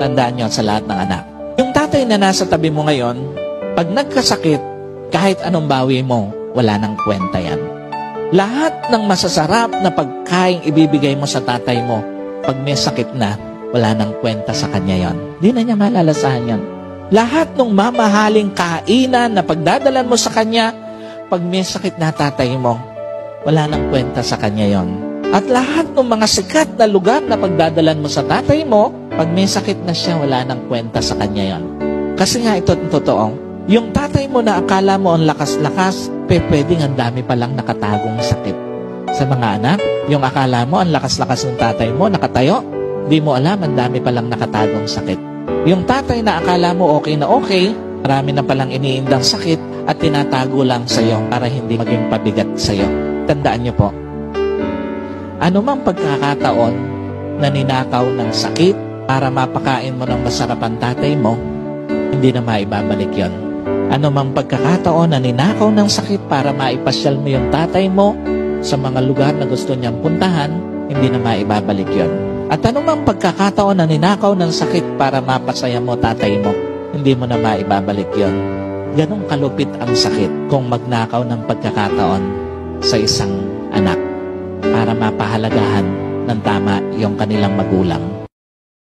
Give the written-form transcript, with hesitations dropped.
Tandaan nyo sa lahat ng anak. Yung tatay na nasa tabi mo ngayon, pag nagkasakit, kahit anong bawi mo, wala nang kwenta yan. Lahat ng masasarap na pagkain ibibigay mo sa tatay mo, pag may sakit na, wala nang kwenta sa kanya yon. Di na niya malalasahan yan. Lahat ng mamahaling kainan na pagdadalan mo sa kanya, pag may sakit na tatay mo, wala nang kwenta sa kanya yon. At lahat ng mga sikat na lugar na pagdadalan mo sa tatay mo, pag may sakit na siya, wala nang kwenta sa kanya yon. Kasi nga ito ang totoo, yung tatay mo na akala mo ang lakas-lakas, pwedeng ang dami palang nakatagong sakit. Sa mga anak, yung akala mo ang lakas-lakas ng tatay mo, nakatayo, di mo alam ang dami palang nakatagong sakit. Yung tatay na akala mo okay na okay, marami na palang iniindang sakit at tinatago lang sa'yo para hindi maging pabigat sa'yo. Tandaan niyo po, anumang pagkakataon na ninakaw ng sakit para mapakain mo ng masarap ang tatay mo, hindi na maibabalik yon. Anumang pagkakataon na ninakaw ng sakit para maipasyal mo yung tatay mo sa mga lugar na gusto niyang puntahan, hindi na maibabalik yon. At anumang pagkakataon na ninakaw ng sakit para mapasaya mo tatay mo, hindi mo na maibabalik yon. Ganong kalupit ang sakit kung magnakaw ng pagkakataon sa isang anak para mapahalagahan ng tama yung kanilang magulang.